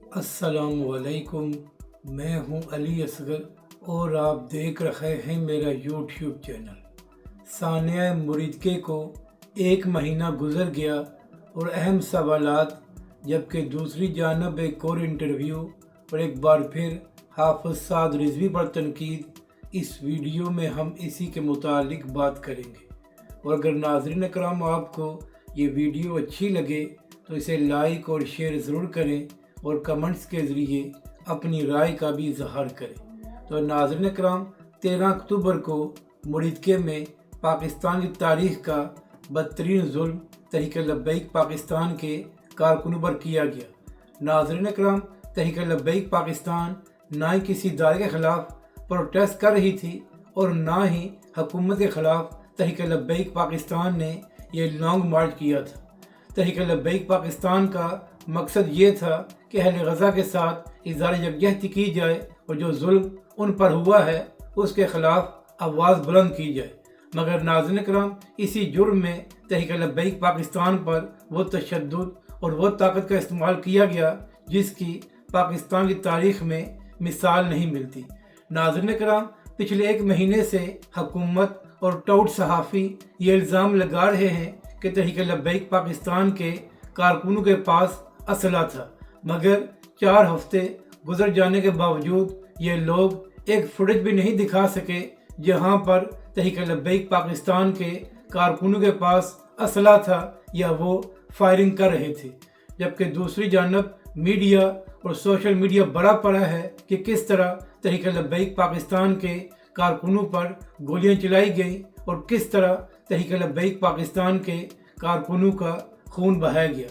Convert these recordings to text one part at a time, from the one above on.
السلام علیکم، میں ہوں علی اصغر اور آپ دیکھ رہے ہیں میرا یوٹیوب چینل۔ ثانیہ مریدکے کو ایک مہینہ گزر گیا اور اہم سوالات، جبکہ دوسری جانب ایک اور انٹرویو اور ایک بار پھر حافظ سعد رضوی پر تنقید۔ اس ویڈیو میں ہم اسی کے متعلق بات کریں گے، اور اگر ناظرین اکرام آپ کو یہ ویڈیو اچھی لگے تو اسے لائک اور شیئر ضرور کریں اور کمنٹس کے ذریعے اپنی رائے کا بھی اظہار کریں۔ تو ناظرین اکرام، 13 اکتوبر کو مریدکے میں پاکستان کی تاریخ کا بدترین ظلم تحریک لبیک پاکستان کے کارکنوں پر کیا گیا۔ ناظرین اکرام، تحریک لبیک پاکستان نہ ہی کسی ادارے کے خلاف پروٹیسٹ کر رہی تھی اور نہ ہی حکومت کے خلاف تحریک لبیک پاکستان نے یہ لانگ مارچ کیا تھا۔ تحریک لبیک پاکستان کا مقصد یہ تھا کہ اہل غزہ کے ساتھ اظہار یکجہتی کی جائے اور جو ظلم ان پر ہوا ہے اس کے خلاف آواز بلند کی جائے۔ مگر ناظرین کرام، اسی جرم میں تحریک لبیک پاکستان پر وہ تشدد اور وہ طاقت کا استعمال کیا گیا جس کی پاکستان کی تاریخ میں مثال نہیں ملتی۔ ناظرین کرام، پچھلے ایک مہینے سے حکومت اور ٹاؤٹ صحافی یہ الزام لگا رہے ہیں کہ تحریک لبیک پاکستان کے کارکنوں کے پاس اسلحہ تھا، مگر 4 ہفتے گزر جانے کے باوجود یہ لوگ ایک فوٹیج بھی نہیں دکھا سکے جہاں پر تحریک لبیک پاکستان کے کارکنوں کے پاس اسلحہ تھا یا وہ فائرنگ کر رہے تھے۔ جبکہ دوسری جانب میڈیا اور سوشل میڈیا بڑا پڑا ہے کہ کس طرح تحریک لبیک پاکستان کے کارکنوں پر گولیاں چلائی گئیں اور کس طرح تحریک لبیک پاکستان کے کارکنوں کا خون بہایا گیا۔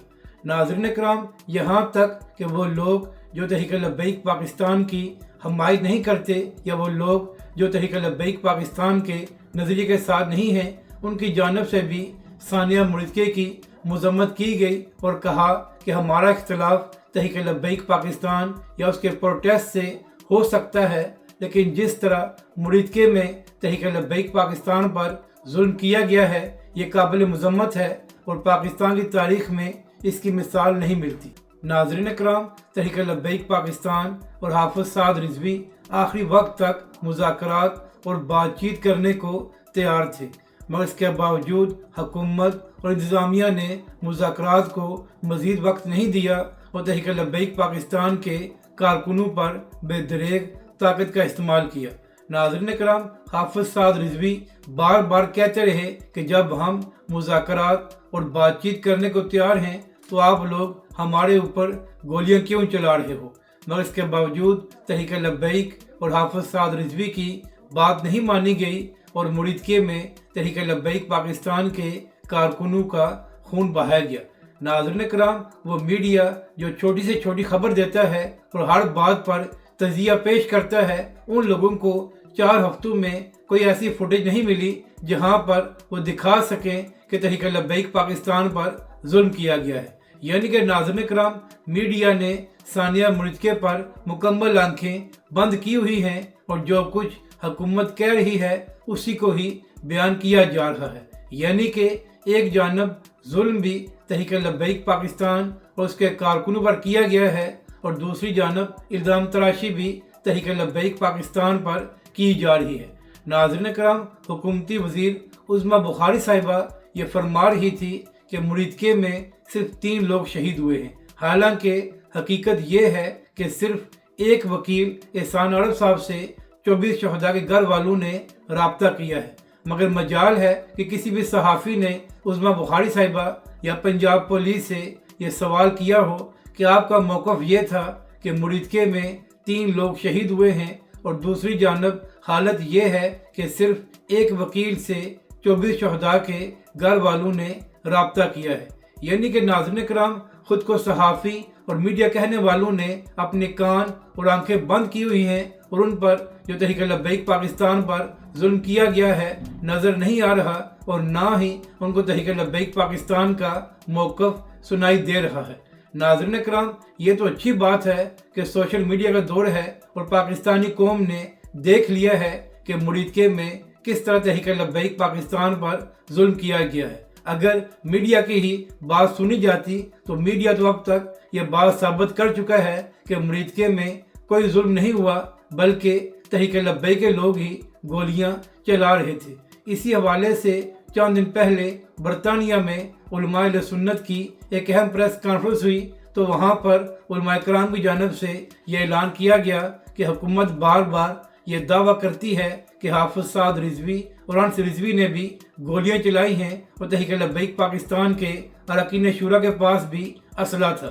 ناظرین اکرام، یہاں تک کہ وہ لوگ جو تحریک لبیک پاکستان کی حمایت نہیں کرتے یا وہ لوگ جو تحریک لبیک پاکستان کے نظریے کے ساتھ نہیں ہیں، ان کی جانب سے بھی ثانیہ مریدکے کی مذمت کی گئی اور کہا کہ ہمارا اختلاف تحریک لبیک پاکستان یا اس کے پروٹیسٹ سے ہو سکتا ہے، لیکن جس طرح مریدکے میں تحریک لبیک پاکستان پر ظلم کیا گیا ہے یہ قابل مذمت ہے اور پاکستان کی تاریخ میں اس کی مثال نہیں ملتی۔ ناظرین اکرام، تحریک لبیک پاکستان اور حافظ سعد رضوی آخری وقت تک مذاکرات اور بات چیت کرنے کو تیار تھے، مگر اس کے باوجود حکومت اور انتظامیہ نے مذاکرات کو مزید وقت نہیں دیا اور تحریک لبیک پاکستان کے کارکنوں پر بے دریغ طاقت کا استعمال کیا۔ ناظرین اکرام، حافظ سعد رضوی بار بار کہتے رہے کہ جب ہم مذاکرات اور بات چیت کرنے کو تیار ہیں تو آپ لوگ ہمارے اوپر گولیاں کیوں چلا رہے ہو، مگر اس کے باوجود تحریک لبیک اور حافظ سعد رضوی کی بات نہیں مانی گئی اور مریدکے میں تحریک لبیک پاکستان کے کارکنوں کا خون بہایا گیا۔ ناظرین کرام، وہ میڈیا جو چھوٹی سے چھوٹی خبر دیتا ہے اور ہر بات پر تجزیہ پیش کرتا ہے، ان لوگوں کو 4 ہفتوں میں کوئی ایسی فوٹیج نہیں ملی جہاں پر وہ دکھا سکیں کہ تحریک لبیک پاکستان پر ظلم کیا گیا ہے۔ یعنی کہ ناظرین کرام، میڈیا نے ثانیہ مریدکے پر مکمل آنکھیں بند کی ہوئی ہیں اور جو کچھ حکومت کہہ رہی ہے اسی کو ہی بیان کیا جا رہا ہے۔ یعنی کہ ایک جانب ظلم بھی تحریک لبیک پاکستان اور اس کے کارکنوں پر کیا گیا ہے اور دوسری جانب الزام تراشی بھی تحریک لبیک پاکستان پر کی جا رہی ہے۔ ناظرین کرام، حکومتی وزیر عظمیٰ بخاری صاحبہ یہ فرما رہی تھی کہ مریدکے میں صرف 3 لوگ شہید ہوئے ہیں، حالانکہ حقیقت یہ ہے کہ صرف ایک وکیل احسان عرب صاحب سے 24 شہداء کے گھر والوں نے رابطہ کیا ہے۔ مگر مجال ہے کہ کسی بھی صحافی نے عظمیٰ بخاری صاحبہ یا پنجاب پولیس سے یہ سوال کیا ہو کہ آپ کا موقف یہ تھا کہ مریدکے میں 3 لوگ شہید ہوئے ہیں اور دوسری جانب حالت یہ ہے کہ صرف ایک وکیل سے 24 شہداء کے گھر والوں نے رابطہ کیا ہے۔ یعنی کہ ناظرین کرام، خود کو صحافی اور میڈیا کہنے والوں نے اپنے کان اور آنکھیں بند کی ہوئی ہیں اور ان پر جو تحریک لبیک پاکستان پر ظلم کیا گیا ہے نظر نہیں آ رہا اور نہ ہی ان کو تحریک لبیک پاکستان کا موقف سنائی دے رہا ہے۔ ناظرین کرام، یہ تو اچھی بات ہے کہ سوشل میڈیا کا دور ہے اور پاکستانی قوم نے دیکھ لیا ہے کہ مریدکے میں کس طرح تحریک لبیک پاکستان پر ظلم کیا گیا ہے، अगर मीडिया की ही बात सुनी जाती तो मीडिया तो अब तक ये बात साबित कर चुका है कि मरीदके में कोई जुल्म नहीं हुआ, बल्कि तहरीक लब्बैक के लोग ही गोलियां चला रहे थे। इसी हवाले से चंद दिन पहले बरतानिया में उलमाए सुन्नत की एक अहम प्रेस कॉन्फ्रेंस हुई, तो वहाँ पर उलमाए कराम की जानिब से यह ऐलान किया गया कि हुकूमत बार बार ये दावा करती है कि हाफिज साद रिजवी और अनस रिजवी ने भी गोलियां चलाई हैं और तहरीक लब्बैक पाकिस्तान के अरकान शुरा के पास भी असला था।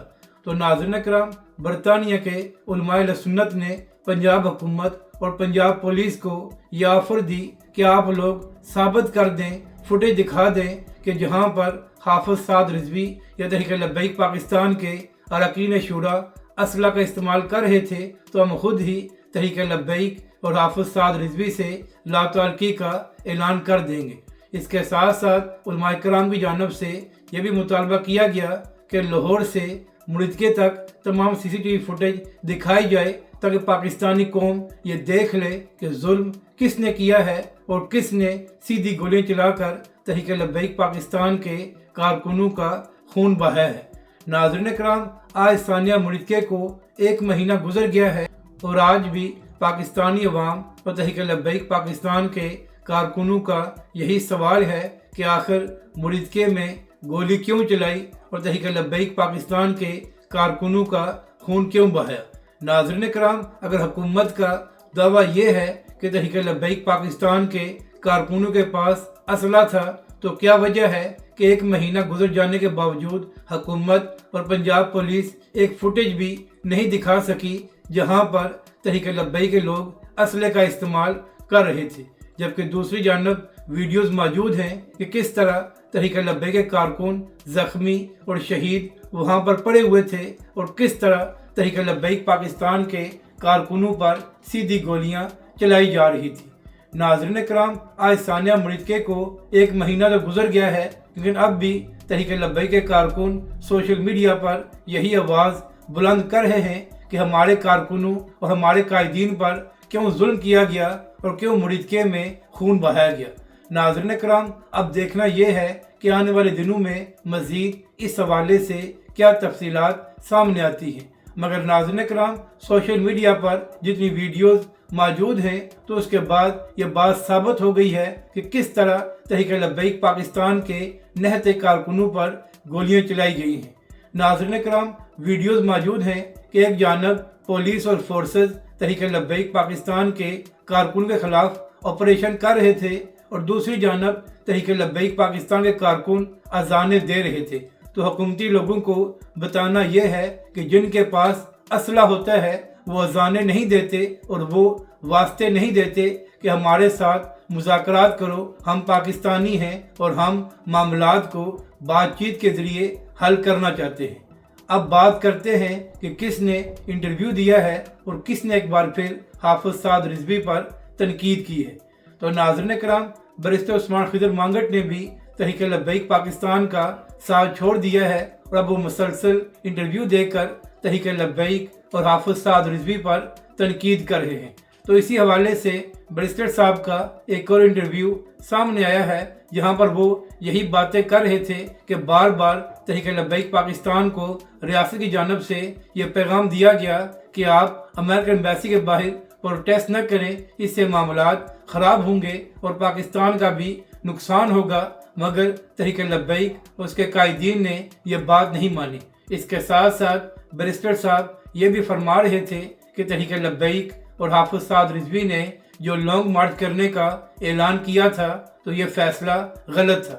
तो नाज़रीन कराम, बरतानिया के उलमाए सुन्नत ने पंजाब हुकूमत और पंजाब पुलिस को यह ऑफर दी कि आप लोग साबित कर दें, फुटेज दिखा दें कि जहां पर हाफिज साद रिजवी या तहरीक लब्बैक पाकिस्तान के अरकान शुरा असला का इस्तेमाल कर रहे थे, तो हम खुद ही तहरीक लब्बैक और हाफिज साद रिजवी से लातअल्लुक़ी का ऐलान कर देंगे। इसके साथ साथ उलमाए कराम की जानिब से यह भी मुतालबा किया गया कि लाहौर से मुरीदके तक तमाम CCTV फुटेज दिखाई जाए, ताकि पाकिस्तानी कौम ये देख ले कि जुल्म किसने किया है और किसने सीधी गोलियां चलाकर तहरीक लब्बैक पाकिस्तान के कारकुनों का खून बहाया है। नाज़रीन कराम, आज सानिया मुरीदके को 1 महीना गुजर गया है और आज भी पाकिस्तानी अवाम और तहरीक लब्बैक पाकिस्तान के कारकुनों का यही सवाल है कि आखिर मुरीदके में गोली क्यों चलाई और तहरीक लब्बैक पाकिस्तान के कारकुनों का खून क्यों बहाया। नाज़रीन कराम, अगर हुकूमत का दावा यह है कि तहरीक लब्बैक पाकिस्तान के कारकुनों के पास असला था, तो क्या वजह है कि 1 महीना गुजर जाने के बावजूद हुकूमत और पंजाब पुलिस एक फुटेज भी नहीं दिखा सकी जहां पर तहरीक लब्बैक के लोग असले का इस्तेमाल कर रहे थे, जबकि दूसरी जानब वीडियोस मौजूद हैं कि किस तरह तहरीक लब्बैक के कारकुन जख्मी और शहीद वहां पर पड़े हुए थे और किस तरह तहरीक लब्बैक पाकिस्तान के कारकुनों पर सीधी गोलियां चलाई जा रही थी। नाज़रीन कराम, आज सानिया मुरीदके को 1 महीना तो गुजर गया है, लेकिन अब भी तहरीक लब्बैक के कारकुन सोशल मीडिया पर यही आवाज़ बुलंद कर रहे हैं कि हमारे कारकुनों और हमारे कायदीन पर क्यों जुल्म किया गया और क्यों मुरीदके में खून बहाया गया। नाज़रीन कराम, अब देखना यह है कि आने वाले दिनों में मज़ीद इस हवाले से क्या तफसीलात सामने आती हैं। मगर नाज़रीन कराम, सोशल मीडिया पर जितनी वीडियोस मौजूद हैं, तो उसके बाद ये बात साबित हो गई है कि किस तरह तहरीक लब्बैक पाकिस्तान के निहत्ते कारकुनों पर गोलियां चलाई गई हैं। नाज़रीन कराम, वीडियोस मौजूद हैं कि एक जानब पुलिस और फोर्सेस तहरीक लब्बैक पाकिस्तान के कारकुन के खिलाफ ऑपरेशन कर रहे थे और दूसरी जानब तहरीक लब्बैक पाकिस्तान के कारकुन अजानें दे रहे थे। तो हुकूमती लोगों को बताना यह है कि जिनके पास असला होता है वो अजानें नहीं देते और वो वास्ते नहीं देते कि हमारे साथ मुज़ाकरात करो, हम पाकिस्तानी हैं और हम मामलात को बातचीत के ज़रिए हल करना चाहते हैं। अब बात करते हैं कि किसने इंटरव्यू दिया है और किसने एक बार फिर हाफिज साद रिजवी पर तनकीद की है। तो नाज़रीन कराम, बैरिस्टर उस्मान खिज़र मांगट ने भी तहरीक लब्बैक पाकिस्तान का साथ छोड़ दिया है और अब वो मुसलसल इंटरव्यू देकर तहरीक लब्बैक और हाफिज साद रिजवी पर तनकीद कर रहे हैं। तो इसी हवाले से बैरिस्टर साहब का एक और इंटरव्यू सामने आया है, जहां पर वो यही बातें कर रहे थे कि बार बार तहरीक लब्बैक पाकिस्तान को रियासत की जानिब से ये पैगाम दिया गया कि आप अमेरिकन एम्बेसी के बाहर प्रोटेस्ट न करें, इससे मामलात ख़राब होंगे और पाकिस्तान का भी नुकसान होगा। मगर तहरीक लब्बैक और उसके कायदीन ने यह बात नहीं मानी। इसके साथ साथ बैरिस्टर साहब ये भी फरमा रहे थे कि तहरीक लब्बैक और हाफिज साद रिजवी ने जो लॉन्ग मार्च करने का ऐलान किया था, तो ये फैसला गलत था।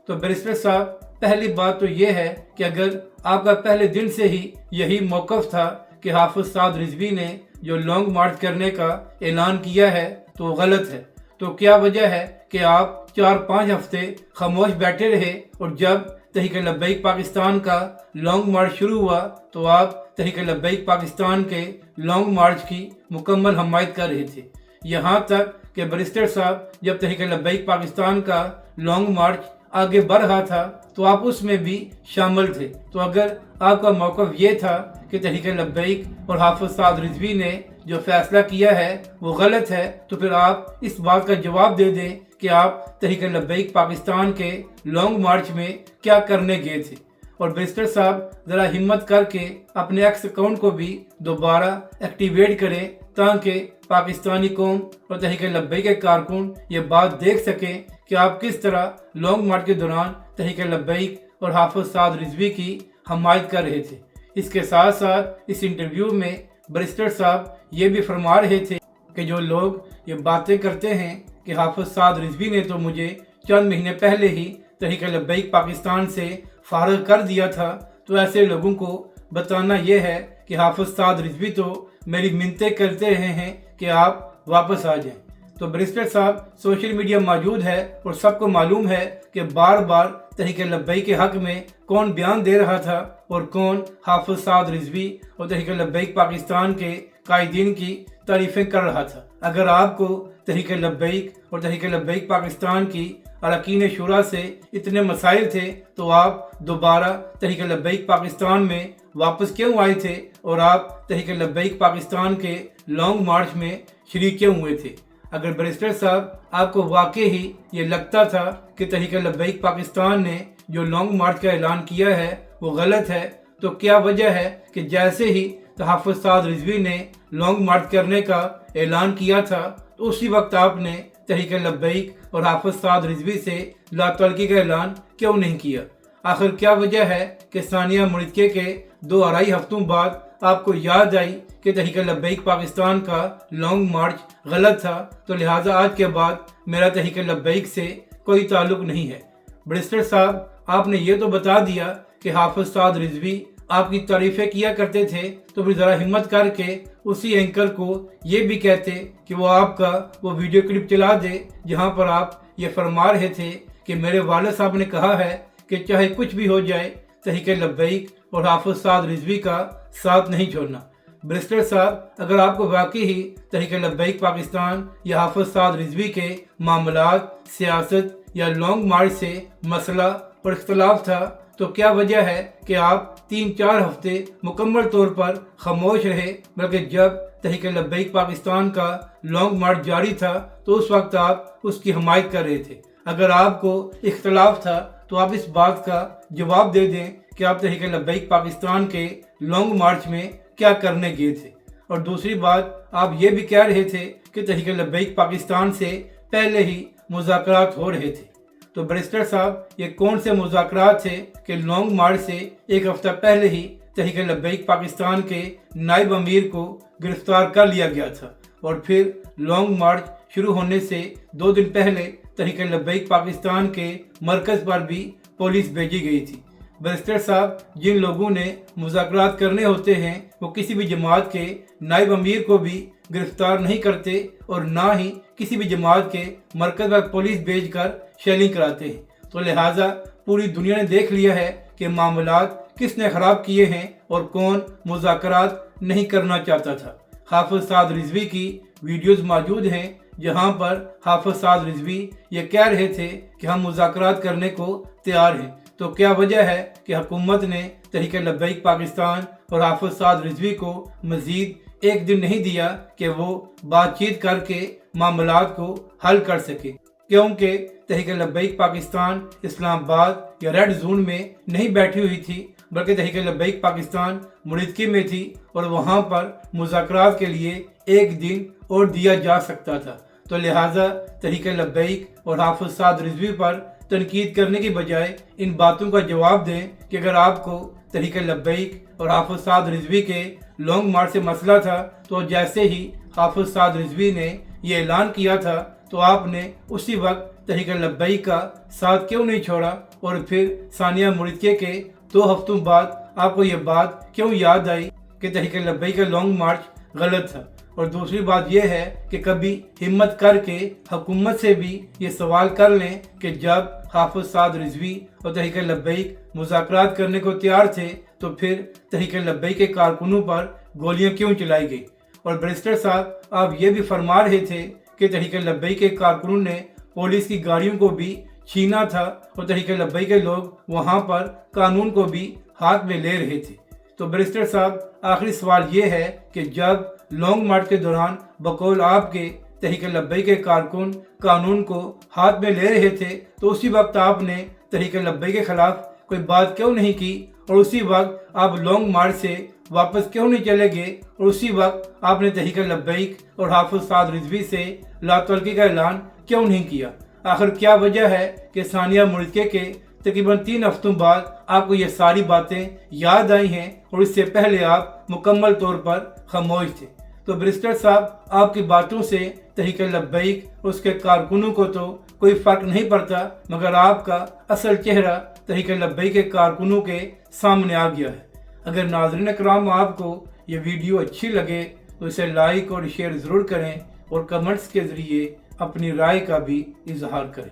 तो बैरिस्टर साहब, पहली बात तो ये है कि अगर आपका पहले दिन से ही यही मौक़िफ़ था कि हाफिज साद रिजवी ने जो लॉन्ग मार्च करने का ऐलान किया है तो गलत है, तो क्या वजह है कि आप 4-5 हफ्ते खामोश बैठे रहे और जब तहरीक लब्बैक पाकिस्तान का लॉन्ग मार्च शुरू हुआ तो आप तहरीक लब्बैक पाकिस्तान के लॉन्ग मार्च की मुकम्मल हमायत कर रहे थे। यहाँ तक कि बैरिस्टर साहब जब तहरीक लब्बैक पाकिस्तान का लॉन्ग मार्च आगे बढ़ रहा था तो आप उसमें भी शामिल थे। तो अगर आपका मौक़िफ़ ये था कि तहरीक लब्बैक और हाफ़िज़ साद रिज़वी ने जो फैसला किया है वो गलत है, तो फिर आप इस बात का जवाब दे दें कि आप तहरीक लब्बैक पाकिस्तान के लॉन्ग मार्च में क्या करने गए थे। और बैरिस्टर साहब ज़रा हिम्मत करके अपने एक्स अकाउंट को भी दोबारा एक्टिवेट करें ताकि पाकिस्तानी कौम और तहरीक लब्बैक के कारकुन ये बात देख सकें कि आप किस तरह लॉन्ग मार्च के दौरान तहरीक लब्बैक और हाफ़िज़ साद रिज़वी की हमायत कर रहे थे। इसके साथ साथ इस इंटरव्यू में बैरिस्टर साहब ये भी फरमा रहे थे कि जो लोग ये बातें करते हैं कि हाफ़िज़ साद रिज़वी ने तो मुझे चंद महीने पहले ही तहरीक लब्बैक पाकिस्तान से फारग कर दिया था, तो ऐसे लोगों को बताना यह है कि हाफ़िज़ साद रिज़वी तो मेरी मिन्नतें करते रहे हैं कि आप वापस आ जाएं। तो बैरिस्टर साहब सोशल मीडिया मौजूद है और सबको मालूम है कि बार बार तहरीक लब्बैक के हक़ में कौन बयान दे रहा था और कौन हाफ़िज़ साद रिज़वी और तहरीक लब्बैक पाकिस्तान के कायदीन की तारीफ़ें कर रहा था। अगर आपको तहरीक लब्बैक और तहरीक लब्बैक पाकिस्तान की अरकान शुरा से इतने मसाइल थे तो आप दोबारा तहरीक लब्बैक पाकिस्तान में वापस क्यों आए थे और आप तहरीक लब्बैक पाकिस्तान के लॉन्ग मार्च में शरीक क्यों हुए थे? अगर बैरिस्टर साहब आपको वाकई ही ये लगता था कि तहरीक लब्बैक पाकिस्तान ने जो लॉन्ग मार्च का ऐलान किया है वो गलत है, तो क्या वजह है कि जैसे ही हाफ़िज़ साद रिज़वी ने लॉन्ग मार्च करने का ऐलान किया था तो उसी वक्त आपने तहरीक लब्बैक और हाफ़िज़ साद रिज़वी से लातल्की का ऐलान क्यों नहीं किया? आखिर क्या वजह है कि सानिया मुर्तज़ा के 2-2.5 हफ्तों बाद आपको याद आई कि तहरीक लब्बैक पाकिस्तान का लॉन्ग मार्च गलत था, तो लिहाजा आज के बाद मेरा तहरीक लब्बैक से कोई ताल्लुक नहीं है? बैरिस्टर साहब आपने ये तो बता दिया कि हाफ़िज़ साद रिज़वी आपकी तारीफ़ें किया करते थे, तो फिर ज़रा हिम्मत करके उसी एंकर को ये भी कहते कि वो आपका वो वीडियो क्लिप चला दे जहाँ पर आप ये फरमा रहे थे कि मेरे वालिद साहब ने कहा है कि चाहे कुछ भी हो जाए तहरीक लब्बैक और हाफ़िज़ साद रिज़वी का साथ नहीं छोड़ना। बैरिस्टर साहब अगर आपको वाकई ही तहरीक लब्बैक पाकिस्तान या हाफ़िज़ साद रिज़वी के मामलात, सियासत या लॉन्ग मार्च से मसला और इख्तलाफ था, तो क्या वजह है कि आप 3-4 हफ्ते मुकम्मल तौर पर खामोश रहे, बल्कि जब तहरीक लब्बैक पाकिस्तान का लॉन्ग मार्च जारी था तो उस वक्त आप उसकी हमायत कर रहे थे? अगर आपको इख्तलाफ था तो आप इस बात का जवाब दे दें कि आप तहरीक लब्बैक पाकिस्तान के लॉन्ग मार्च में क्या करने गए थे। और दूसरी बात, आप ये भी कह रहे थे कि तहरीक लब्बैक पाकिस्तान से पहले ही मुज़ाकरात हो रहे थे। तो बैरिस्टर साहब ये कौन से मुज़ाकरात थे कि लॉन्ग मार्च से एक हफ्ता पहले ही तहरीक लब्बैक पाकिस्तान के नायब अमीर को गिरफ्तार कर लिया गया था और फिर लॉन्ग मार्च शुरू होने से 2 दिन पहले तहरीक लब्बैक पाकिस्तान के मरकज़ पर भी पुलिस भेजी गई थी? बैरिस्टर साहब जिन लोगों ने मुज़ाकरात करने होते हैं वो किसी भी जमात के नायब अमीर को भी गिरफ्तार नहीं करते और ना ही किसी भी जमात के मरकज़ पर पुलिस भेजकर शेलिंग कराते हैं। तो लिहाजा पूरी दुनिया ने देख लिया है कि मामलात किसने ख़राब किए हैं और कौन मुज़ाकरात नहीं करना चाहता था। हाफ़िज़ साद रिज़वी की वीडियोस मौजूद हैं जहां पर हाफ़िज़ साद रिज़वी ये कह रहे थे कि हम मुज़ाकरात करने को तैयार हैं। तो क्या वजह है कि हुकूमत ने तहरीक लब्बैक पाकिस्तान और हाफ़िज़ साद रिज़वी को मज़ीद 1 दिन नहीं दिया कि वो बातचीत करके मामलात को हल कर सके? क्योंकि तहरीक लब्बैक पाकिस्तान इस्लामाबाद या रेड जोन में नहीं बैठी हुई थी, बल्कि तहरीक लब्बैक पाकिस्तान मुर्तज़ा में थी और वहाँ पर मुज़ाकरात के लिए 1 दिन और दिया जा सकता था। तो लिहाजा तहरीक लब्बैक और हाफ़िज़ साद रिज़वी पर तनकीद करने की बजाय इन बातों का जवाब दें कि अगर आपको तहरीक लब्बैक और हाफ़िज़ साद रिज़वी के लॉन्ग मार्च से मसला था तो जैसे ही हाफ़िज़ साद रिज़वी ने ये ऐलान किया था तो आपने उसी वक्त तहरीक लब्बैक का साथ क्यों नहीं छोड़ा और फिर सानिया मुर्तज़ा के 2 हफ्तों बाद आपको ये बात क्यों याद आई कि तहरीक लब्बैक का लॉन्ग मार्च गलत था? और दूसरी बात यह है कि कभी हिम्मत करके हुकूमत से भी ये सवाल कर लें कि जब हाफ़िज़ साद रिज़वी और तहरीक लब्बैक मुज़ाकरात करने को तैयार थे तो फिर तहरीक लब्बैक के कारकुनों पर गोलियां क्यों चलाई गई? और बैरिस्टर साहब आप ये भी फरमा रहे थे कि तहरीक लब्बैक के कारकुनों ने पुलिस की गाड़ियों को भी چھینا تھا اور تحریک لبیک کے لوگ وہاں پر قانون کو بھی ہاتھ میں لے رہے تھے۔ تو بیرسٹر صاحب آخری سوال یہ ہے کہ جب لانگ مارچ کے دوران بقول آپ کے تحریک لبیک کے کارکن قانون کو ہاتھ میں لے رہے تھے تو اسی وقت آپ نے تحریک لبیک کے خلاف کوئی بات کیوں نہیں کی، اور اسی وقت آپ لانگ مارچ سے واپس کیوں نہیں چلے گئے، اور اسی وقت آپ نے تحریک لبیک اور حافظ سعد رضوی سے لا تعلقی کا اعلان کیوں نہیں کیا؟ آخر کیا وجہ ہے کہ ثانیہ مردکے کے تقریباً 3 ہفتوں بعد آپ کو یہ ساری باتیں یاد آئی ہیں اور اس سے پہلے آپ مکمل طور پر خاموش تھے؟ تو بیرسٹر صاحب آپ کی باتوں سے تحریک لبیک اور اس کے کارکنوں کو تو کوئی فرق نہیں پڑتا، مگر آپ کا اصل چہرہ تحریک لبیک کے کارکنوں کے سامنے آ گیا ہے۔ اگر ناظرین اکرام آپ کو یہ ویڈیو اچھی لگے تو اسے لائک اور شیئر ضرور کریں اور کمنٹس کے ذریعے اپنی رائے کا بھی اظہار کریں۔